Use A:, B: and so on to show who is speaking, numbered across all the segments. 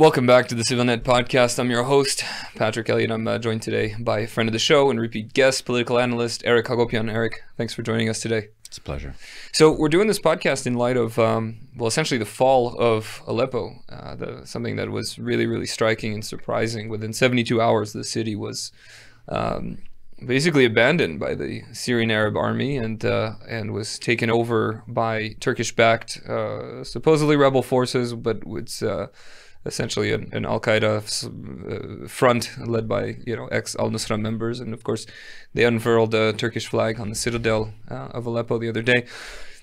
A: Welcome back to the CivilNet podcast. I'm your host, Patrick Elliott. I'm joined today by a friend of the show and repeat guest, political analyst Eric Hacopian. Eric, thanks for joining us today.
B: It's a pleasure.
A: So we're doing this podcast in light of, essentially the fall of Aleppo, something that was really, really striking and surprising. Within 72 hours, the city was basically abandoned by the Syrian Arab army and was taken over by Turkish-backed, supposedly rebel forces, but it's essentially an Al-Qaeda front led by ex-al-Nusra members. And of course, they unfurled a Turkish flag on the citadel of Aleppo the other day.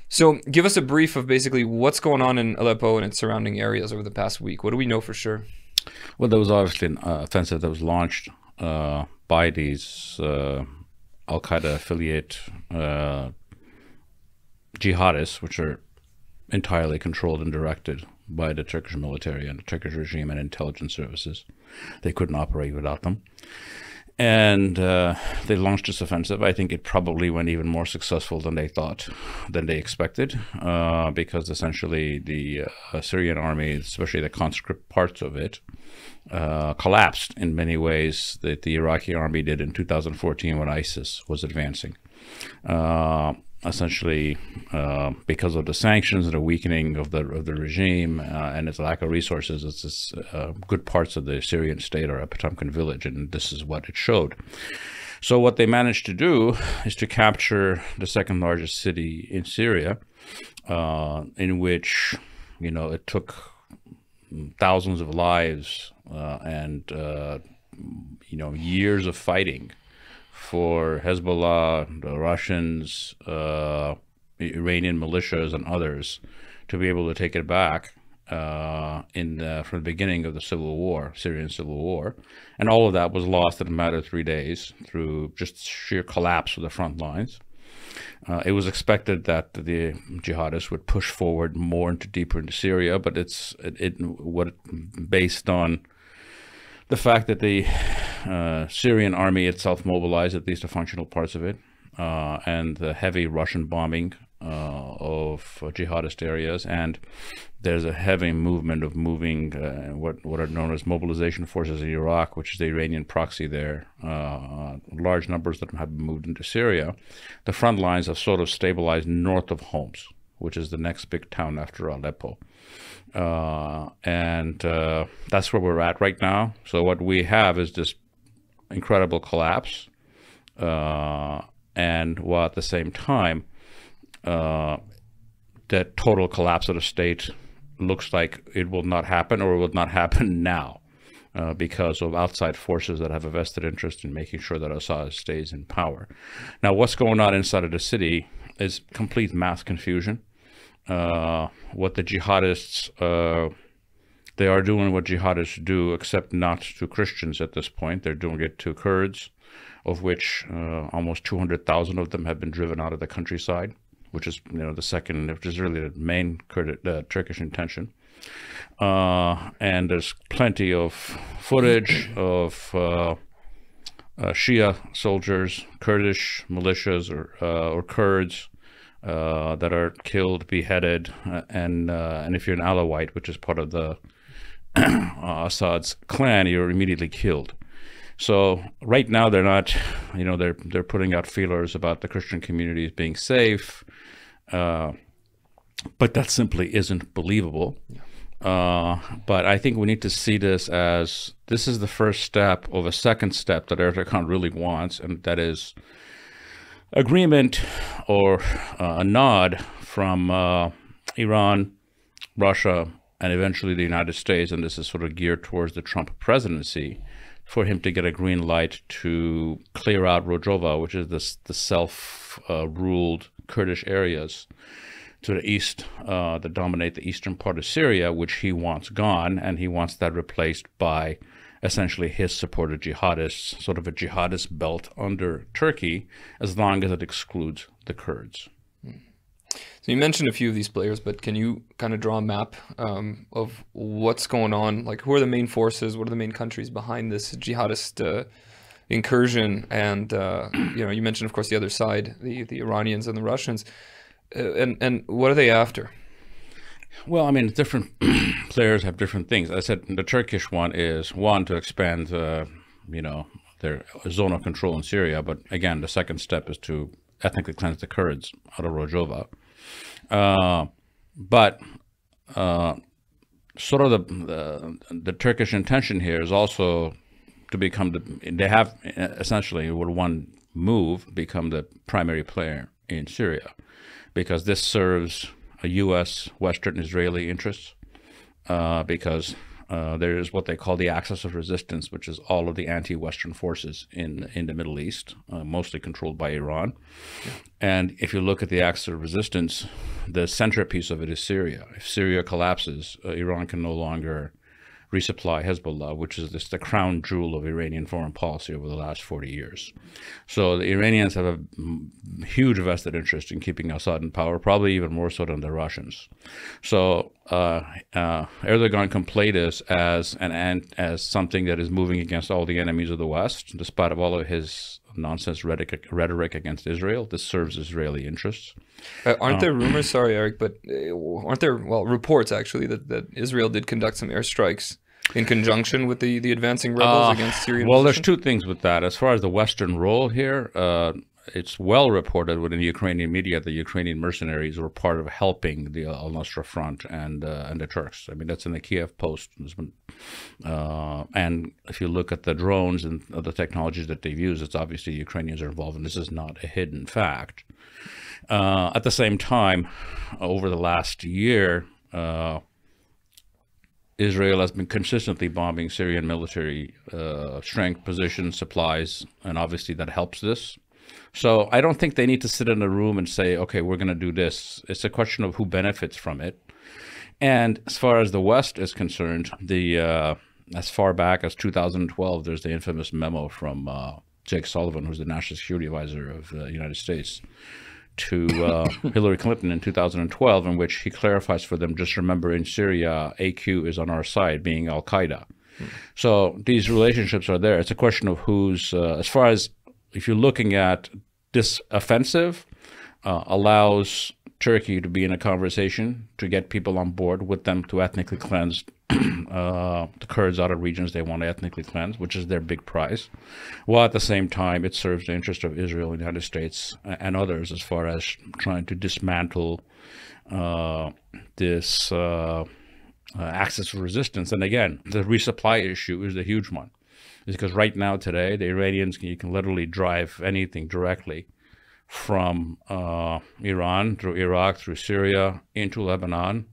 A: So give us a brief of basically what's going on in Aleppo and its surrounding areas over the past week. What do we know for sure?
B: Well, there was obviously an offensive that was launched by these Al-Qaeda affiliate jihadists, which are entirely controlled and directed by the Turkish military and the Turkish regime and intelligence services. They couldn't operate without them. And they launched this offensive. I think it probably went even more successful than they thought, than they expected, because essentially the Syrian army, especially the conscript parts of it, collapsed in many ways that the Iraqi army did in 2014 when ISIS was advancing. Essentially, because of the sanctions and the weakening of the regime and its lack of resources, it's good parts of the Syrian state are a Potemkin village, and this is what it showed. So what they managed to do is to capture the second largest city in Syria, in which, it took thousands of lives and, years of fighting for Hezbollah, the Russians, Iranian militias, and others to be able to take it back from the beginning of the civil war, Syrian civil war. And all of that was lost in a matter of 3 days through just sheer collapse of the front lines. It was expected that the jihadists would push forward more deeper into Syria, but based on the fact that the Syrian army itself mobilized at least the functional parts of it, and the heavy Russian bombing of jihadist areas, and there's a heavy movement of moving what are known as mobilization forces in Iraq, which is the Iranian proxy there. Large numbers that have been moved into Syria. The front lines have sort of stabilized north of Homs, which is the next big town after Aleppo. And that's where we're at right now. So what we have is this incredible collapse, and while at the same time the total collapse of the state looks like it will not happen, or it will not happen now, because of outside forces that have a vested interest in making sure that Assad stays in power. Now, what's going on inside of the city is complete mass confusion. What the jihadists, they are doing what jihadists do, except not to Christians at this point. They're doing it to Kurds, of which almost 200,000 of them have been driven out of the countryside, which is, which is really the main Turkish intention. And there's plenty of footage of Shia soldiers, Kurdish militias or Kurds, that are killed, beheaded, and if you're an Alawite, which is part of the Assad's clan, you're immediately killed. So right now they're not, they're putting out feelers about the Christian communities being safe, but that simply isn't believable. But I think we need to see this as this is the first step of a second step that Erdogan really wants, and that is agreement or a nod from Iran, Russia, and eventually the United States, and this is sort of geared towards the Trump presidency, for him to get a green light to clear out Rojava, which is the self-ruled Kurdish areas to the east that dominate the eastern part of Syria, which he wants gone, and he wants that replaced by essentially his supported jihadists, sort of a jihadist belt under Turkey, as long as it excludes the Kurds.
A: So you mentioned a few of these players, but can you kind of draw a map of what's going on? Like, who are the main forces? What are the main countries behind this jihadist incursion? And you mentioned, of course, the other side, the Iranians and the Russians. And what are they after?
B: Well, I mean, different players have different things. I said the Turkish one is, one, to expand, you know, their zone of control in Syria. But again, the second step is to ethnically cleanse the Kurds out of Rojava. But sort of the Turkish intention here is also to become they have essentially, with one move, become the primary player in Syria, because this serves a U.S. Western Israeli interests, because there is what they call the axis of resistance, which is all of the anti-Western forces in the Middle East, mostly controlled by Iran. Yeah. And if you look at the axis of resistance, the centerpiece of it is Syria. If Syria collapses, Iran can no longer resupply Hezbollah, which is the crown jewel of Iranian foreign policy over the last 40 years. So the Iranians have a huge vested interest in keeping Assad in power, probably even more so than the Russians. So Erdogan can play this as something that is moving against all the enemies of the West, despite of all of his nonsense rhetoric against Israel. This serves Israeli interests.
A: Aren't there rumors, sorry, Eric, but aren't there, well, reports actually that Israel did conduct some airstrikes in conjunction with the advancing rebels against Syrian
B: Well,
A: position?
B: there's two things with that. As far as the Western role here, it's well reported within the Ukrainian media that Ukrainian mercenaries were part of helping the al-Nusra Front and the Turks. I mean, that's in the Kiev Post. And if you look at the drones and the technologies that they've used, it's obviously Ukrainians are involved, and this is not a hidden fact. At the same time, over the last year, Israel has been consistently bombing Syrian military strength, positions, supplies, and obviously that helps this. So I don't think they need to sit in a room and say, okay, we're going to do this. It's a question of who benefits from it. And as far as the West is concerned, as far back as 2012, there's the infamous memo from Jake Sullivan, who's the National Security Advisor of the United States, to Hillary Clinton in 2012, in which he clarifies for them, just remember, in Syria, AQ is on our side, being Al-Qaeda. So these relationships are there. It's a question of who's, as far as, if you're looking at this offensive, allows Turkey to be in a conversation to get people on board with them to ethnically cleanse the Kurds out of regions they want to ethnically cleanse, which is their big prize, while at the same time it serves the interest of Israel, the United States, and others as far as trying to dismantle this axis of resistance. And again, the resupply issue is a huge one, because right now today the Iranians, you can literally drive anything directly from Iran through Iraq, through Syria, into Lebanon.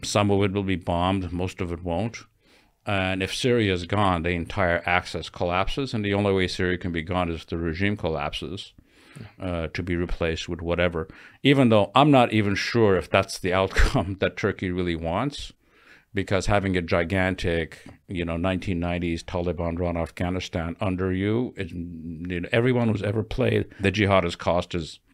B: Some of it will be bombed, most of it won't. And if Syria is gone, the entire axis collapses, and the only way Syria can be gone is if the regime collapses, to be replaced with whatever. Even though I'm not even sure if that's the outcome that Turkey really wants, because having a gigantic, 1990s Taliban-run Afghanistan under you, everyone who's ever played the jihadist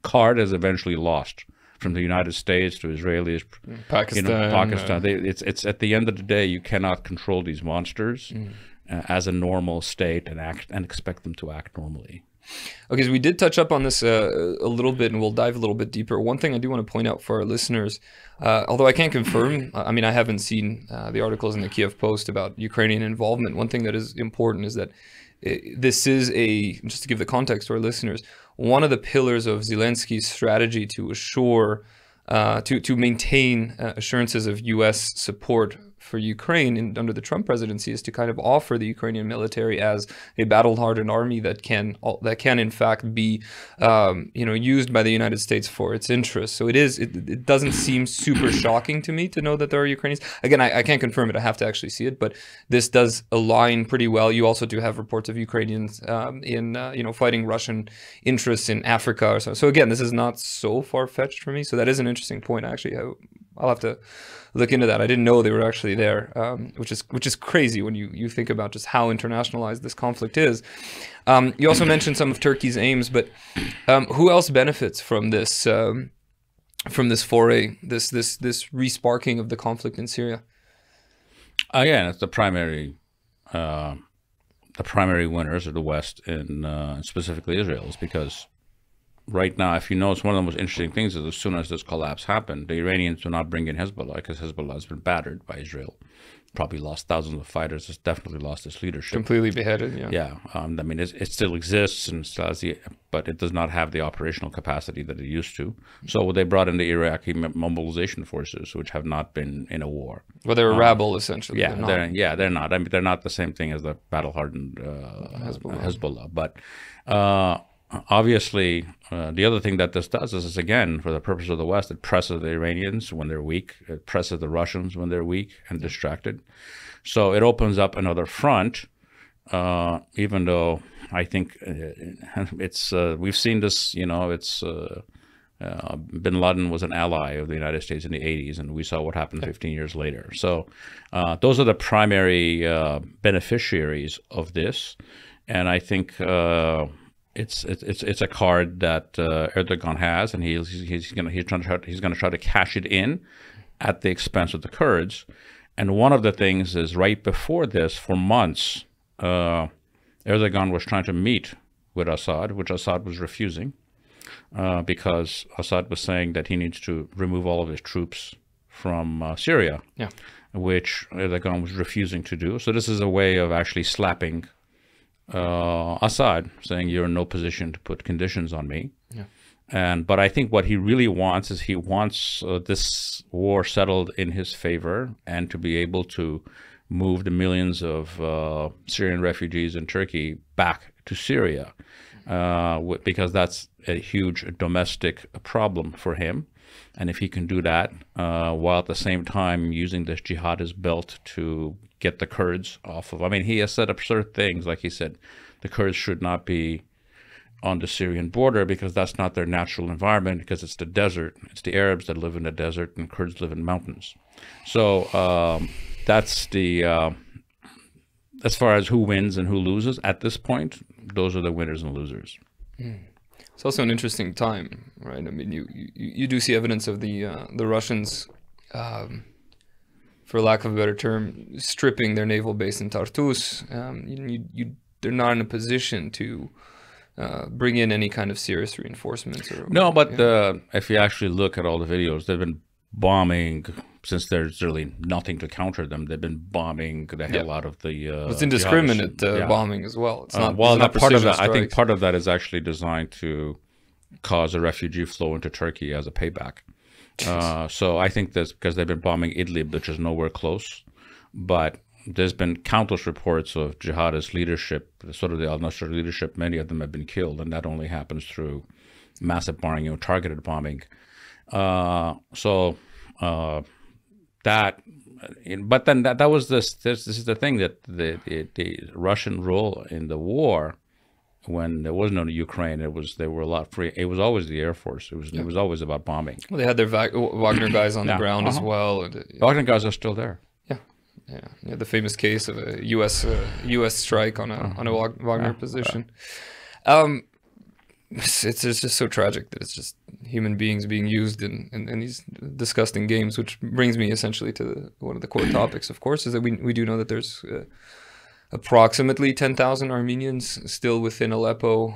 B: card has eventually lost. From the United States to Israelis, Pakistan. It's at the end of the day, you cannot control these monsters as a normal state and expect them to act normally.
A: Okay, so we did touch up on this a little bit, and we'll dive a little bit deeper. One thing I do want to point out for our listeners, although I can't confirm, I mean, I haven't seen the articles in the Kiev Post about Ukrainian involvement. One thing that is important is that this is just to give the context to our listeners, one of the pillars of Zelensky's strategy to assure, to maintain assurances of U.S. support for Ukraine under the Trump presidency is to kind of offer the Ukrainian military as a battle-hardened army that can in fact be used by the United States for its interests. So it doesn't seem super shocking to me to know that there are Ukrainians. Again, I can't confirm it. I have to actually see it, but this does align pretty well. You also do have reports of Ukrainians in fighting Russian interests in Africa or so. So again, this is not so far-fetched for me. So that is an interesting point. Actually, I'll have to look into that. I didn't know they were actually there, which is crazy when you think about just how internationalized this conflict is. You also mentioned some of Turkey's aims, but who else benefits from this foray, this resparking of the conflict in Syria?
B: Again, it's the primary winners of the West, and specifically Israel, is because right now, if you notice, one of the most interesting things is as soon as this collapse happened, the Iranians do not bring in Hezbollah because Hezbollah has been battered by Israel. Probably lost thousands of fighters. It's definitely lost its leadership.
A: Completely beheaded, yeah.
B: Yeah. I mean, it still exists, and still has but it does not have the operational capacity that it used to. So they brought in the Iraqi mobilization forces, which have not been in a war.
A: Well, they're a rabble, essentially.
B: Yeah, they're not. I mean, they're not the same thing as the battle-hardened Hezbollah. But obviously, the other thing that this does is, again, for the purpose of the West, it presses the Iranians when they're weak. It presses the Russians when they're weak and distracted. So it opens up another front, even though I think it's we've seen this, it's bin Laden was an ally of the United States in the 80s, and we saw what happened 15 years later. So those are the primary beneficiaries of this. And I think it's a card that Erdogan has, and he's going to try to cash it in at the expense of the Kurds. And one of the things is, right before this, for months, Erdogan was trying to meet with Assad, which Assad was refusing, because Assad was saying that he needs to remove all of his troops from Syria, which Erdogan was refusing to do. So this is a way of actually slapping Assad, saying you're in no position to put conditions on me. But I think what he really wants is he wants this war settled in his favor, and to be able to move the millions of Syrian refugees in Turkey back to Syria, because that's a huge domestic problem for him. And if he can do that, while at the same time using this jihadist belt to get the Kurds off of, I mean, he has said absurd things, like he said, the Kurds should not be on the Syrian border because that's not their natural environment, because it's the desert. It's the Arabs that live in the desert, and Kurds live in mountains. So that's the, as far as who wins and who loses at this point, those are the winners and losers.
A: It's also an interesting time, right? I mean, you do see evidence of the Russians, for lack of a better term, stripping their naval base in Tartus. They're not in a position to bring in any kind of serious reinforcements.
B: No, but if you actually look at all the videos, they've been bombing, since there's really nothing to counter them. They've been bombing the hell out of the.
A: It's indiscriminate bombing as well. It's not.
B: Well, not part of that. I think part of that is actually designed to cause a refugee flow into Turkey as a payback. So I think that's because they've been bombing Idlib, which is nowhere close. But there's been countless reports of jihadist leadership, sort of the al-Nusra leadership. Many of them have been killed, and that only happens through massive bombing, targeted bombing. But then that was this is the thing, that the Russian role in the war, when there was no Ukraine, they were a lot free. It was always the Air Force. It was always about bombing.
A: Well, they had their Wagner guys on the ground as well.
B: Wagner guys are still there.
A: Yeah, the famous case of a U.S. strike on a Wagner position. It's just so tragic that it's just human beings being used in these disgusting games, which brings me essentially to one of the core topics, of course, is that we do know that there's approximately 10,000 Armenians still within Aleppo.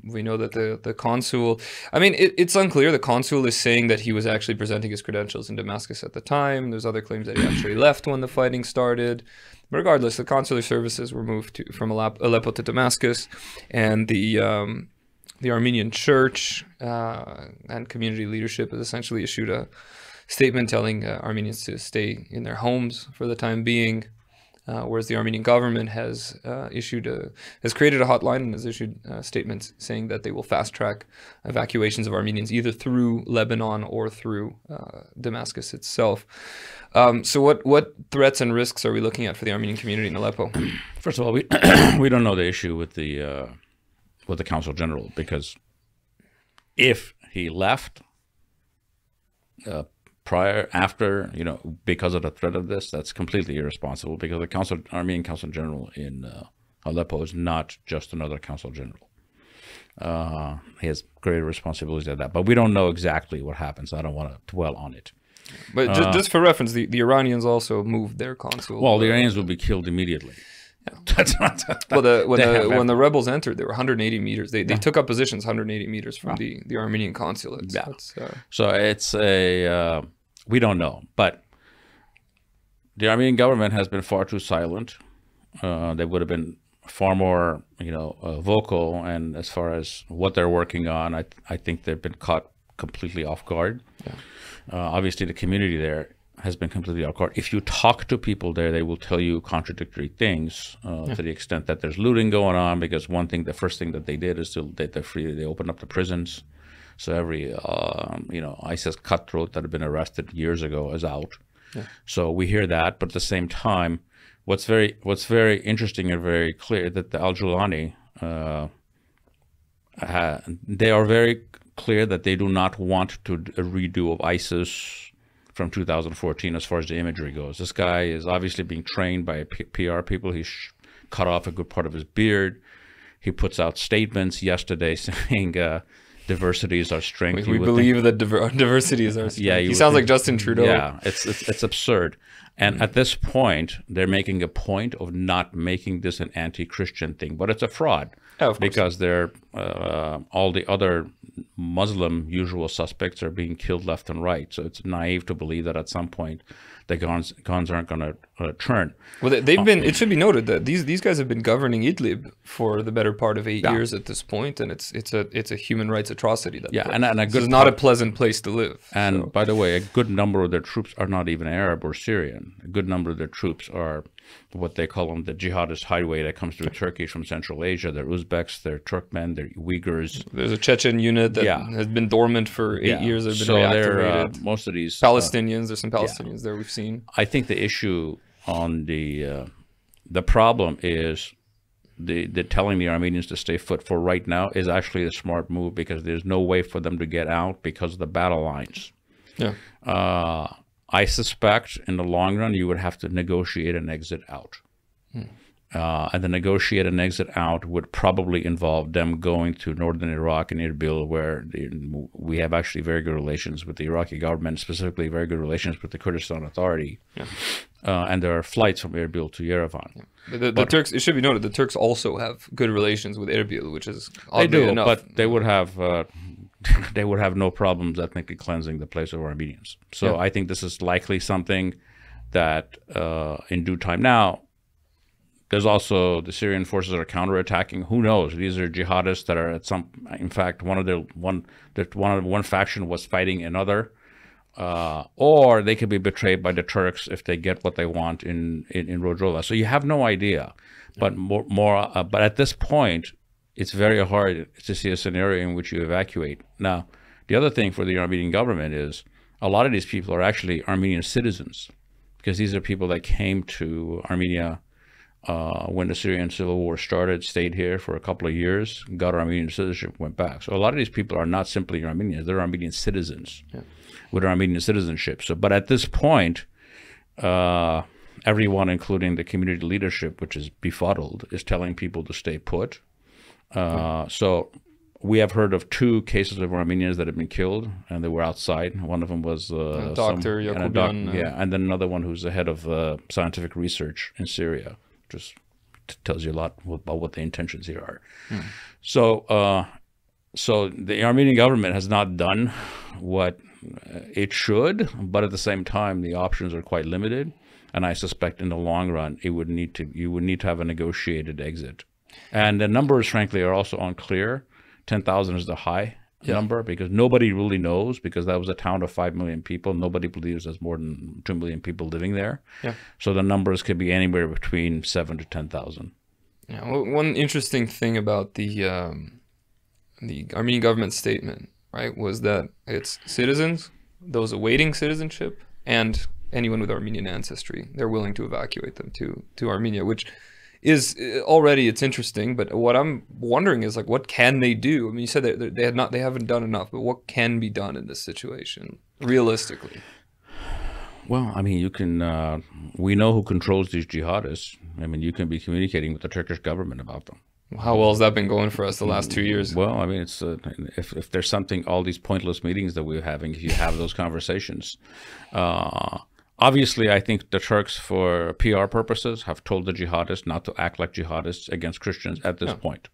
A: We know that the consul, I mean, it's unclear. The consul is saying that he was actually presenting his credentials in Damascus at the time. There's other claims that he actually left when the fighting started. Regardless, the consular services were moved from Aleppo to Damascus, and the Armenian church and community leadership has essentially issued a statement telling Armenians to stay in their homes for the time being. Whereas the Armenian government has created a hotline and has issued statements saying that they will fast-track evacuations of Armenians either through Lebanon or through Damascus itself. So what threats and risks are we looking at for the Armenian community in Aleppo?
B: First of all, we don't know the issue with the Consul General, because if he left after, because of the threat of this, that's completely irresponsible, because the Armenian Consul General in Aleppo is not just another Consul General. He has greater responsibilities than that, but we don't know exactly what happens. I don't want to dwell on it.
A: But just for reference, the Iranians also moved their consul.
B: Well, the Iranians will be killed immediately. That's not.
A: Well, when the rebels entered, they were 180 meters. They took up positions 180 meters from the Armenian consulate.
B: Yeah. So it's we don't know, but the Armenian government has been far too silent. They would have been far more, vocal, and as far as what they're working on, I think they've been caught completely off guard. Yeah. Obviously, the community there has been completely off guard. If you talk to people there, they will tell you contradictory things to the extent that there's looting going on. Because the first thing that they did is they opened up the prisons, so every ISIS cutthroat that had been arrested years ago is out. Yeah. So we hear that, but at the same time, what's very interesting and very clear that the Al-Julani, they are very clear that they do not want to a redo of ISIS from 2014 as far as the imagery goes. This guy is obviously being trained by PR people. He's cut off a good part of his beard. He puts out statements yesterday saying diversity is our strength.
A: We believe that diversity is our strength. Yeah, he sounds like Justin Trudeau.
B: Yeah, it's absurd. And at this point, they're making a point of not making this an anti-Christian thing, but it's a fraud.
A: Oh, of course.
B: Because they're all the other Muslim usual suspects are being killed left and right. So it's naive to believe that at some point the guns aren't going to turn.
A: Well, they've been. It should be noted that these guys have been governing Idlib for the better part of 8 years at this point, and it's a human rights atrocity.
B: And
A: it's not a pleasant place to live.
B: And by the way, a good number of their troops are not even Arab or Syrian. A good number of their troops are what they call them, the jihadist highway that comes through Turkey from Central Asia. They're Uzbeks, they're Turkmen, they're Uyghurs.
A: There's a Chechen unit that has been dormant for 8 years. They've been reactivated.
B: Most of these
A: Palestinians. There's some Palestinians there we've seen.
B: I think the issue on the problem is the telling the Armenians to stay put for right now is actually a smart move, because there's no way for them to get out because of the battle lines. Yeah. I suspect in the long run you would have to negotiate an exit out. And the negotiate an exit out would probably involve them going to northern Iraq and Erbil, where we have actually very good relations with the Iraqi government, specifically very good relations with the Kurdistan Authority. Yeah. And there are flights from Erbil to Yerevan.
A: Yeah. The Turks, it should be noted, the Turks also have good relations with Erbil, which is oddly enough.
B: But they would have no problems ethnically cleansing the place of Armenians. So I think this is likely something that in due time. Now, there's also the Syrian forces are counterattacking. Who knows? These are jihadists that are at some. In fact, one faction was fighting another, or they could be betrayed by the Turks if they get what they want in Rojava. So you have no idea. But but at this point, it's very hard to see a scenario in which you evacuate. Now, the other thing for the Armenian government is a lot of these people are actually Armenian citizens, because these are people that came to Armenia when the Syrian civil war started, stayed here for a couple of years, got Armenian citizenship, went back. So a lot of these people are not simply Armenians; they're Armenian citizens with Armenian citizenship. So, but at this point, everyone, including the community leadership, which is befuddled, is telling people to stay put. So we have heard of 2 cases of Armenians that have been killed, and they were outside. One of them was
A: Dr. Hacopian.
B: And then another one who's the head of scientific research in Syria. Just tells you a lot about what the intentions here are. So the Armenian government has not done what it should, but at the same time, the options are quite limited. And I suspect in the long run, you would need to have a negotiated exit. And the numbers, frankly, are also unclear. 10,000 is the high number, because nobody really knows, because that was a town of 5 million people. Nobody believes there's more than 2 million people living there. Yeah. So the numbers could be anywhere between 7 to 10,000.
A: Yeah. Well, one interesting thing about the Armenian government statement, right, was that it's citizens, those awaiting citizenship, and anyone with Armenian ancestry. They're willing to evacuate them to Armenia, which is already, it's interesting, but what I'm wondering is, like, what can they do? I mean, you said that they haven't done enough, but what can be done in this situation realistically?
B: Well, I mean, you can. We know who controls these jihadists. I mean, you can be communicating with the Turkish government about them.
A: How well has that been going for us the last 2 years?
B: Well, I mean, it's if there's something, all these pointless meetings that we're having, if you have those conversations, Obviously, I think the Turks, for PR purposes, have told the jihadists not to act like jihadists against Christians at this point.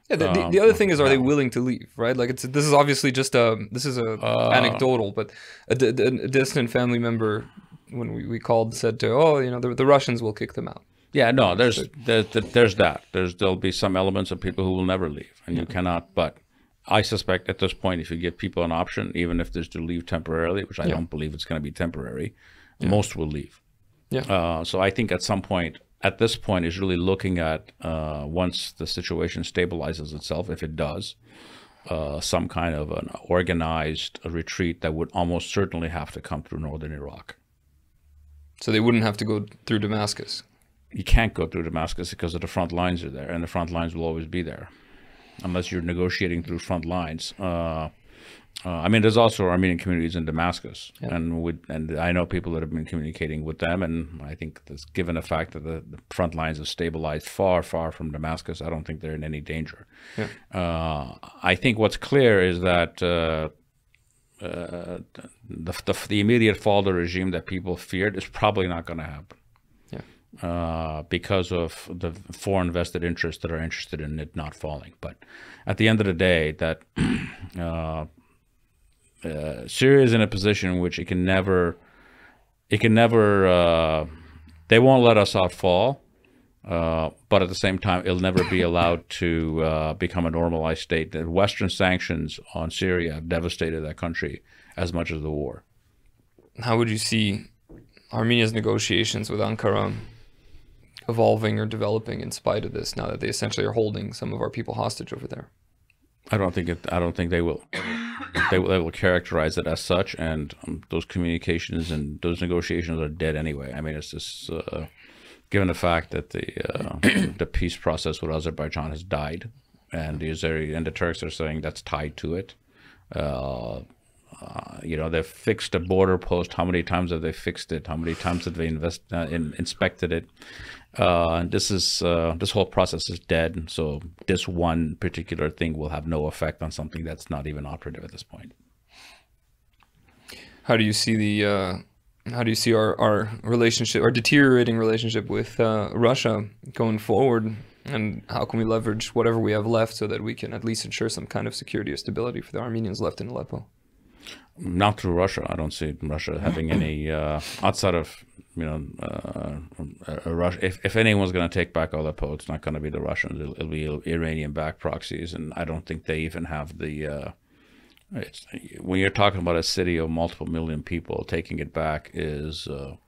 A: Yeah, the other thing is, are they willing to leave? Right, like this is obviously just anecdotal, but a distant family member, when we called, said to, oh, you know, the Russians will kick them out.
B: Yeah, no, there's that. There'll be some elements of people who will never leave, and you cannot. But I suspect at this point, if you give people an option, even if there's to leave temporarily, which I don't believe it's going to be temporary, most will leave. Yeah. So I think at some point, at this point, is really looking at once the situation stabilizes itself, if it does, some kind of an organized retreat that would almost certainly have to come through northern Iraq.
A: So they wouldn't have to go through Damascus.
B: You can't go through Damascus because of the front lines are there, and the front lines will always be there, unless you're negotiating through front lines. I mean, there's also Armenian communities in Damascus, and I know people that have been communicating with them, and I think that's, given the fact that the front lines have stabilized far from Damascus, I don't think they're in any danger. I think what's clear is that the immediate fall of the regime that people feared is probably not going to happen. Because of the foreign vested interests that are interested in it not falling. But at the end of the day, that Syria is in a position in which they won't let Assad fall, but at the same time, it'll never be allowed to become a normalized state. The Western sanctions on Syria have devastated that country as much as the war.
A: How would you see Armenia's negotiations with Ankara evolving or developing in spite of this, now that they essentially are holding some of our people hostage over there?
B: I don't think they will. They will characterize it as such, and those communications and those negotiations are dead anyway. I mean, it's just given the fact that the peace process with Azerbaijan has died, and the Turks are saying that's tied to it. You know, they've fixed a border post. How many times have they fixed it? How many times have they inspected it? And this whole process is dead. So this one particular thing will have no effect on something that's not even operative at this point.
A: How do you see our relationship, our deteriorating relationship with Russia going forward? And how can we leverage whatever we have left so that we can at least ensure some kind of security or stability for the Armenians left in Aleppo?
B: Not through Russia. I don't see Russia having any outside of, you know, Russia. If anyone's going to take back Aleppo, it's not going to be the Russians. It'll be Iranian-backed proxies, and I don't think they even have the. When you're talking about a city of multiple million people, taking it back is a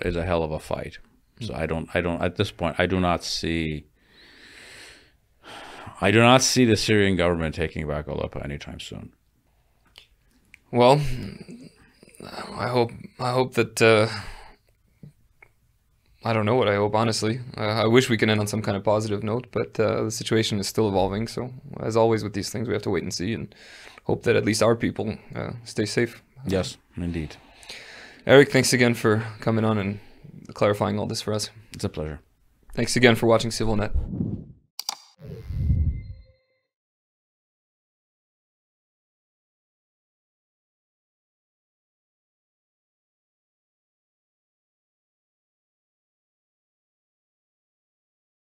B: hell of a fight. So I don't at this point I do not see the Syrian government taking back Aleppo anytime soon.
A: Well, I hope that I don't know what I hope, honestly. I wish we can end on some kind of positive note, but the situation is still evolving. So as always with these things, we have to wait and see and hope that at least our people stay safe.
B: Yes, indeed.
A: Eric, thanks again for coming on and clarifying all this for us.
B: It's a pleasure.
A: Thanks again for watching CivilNet.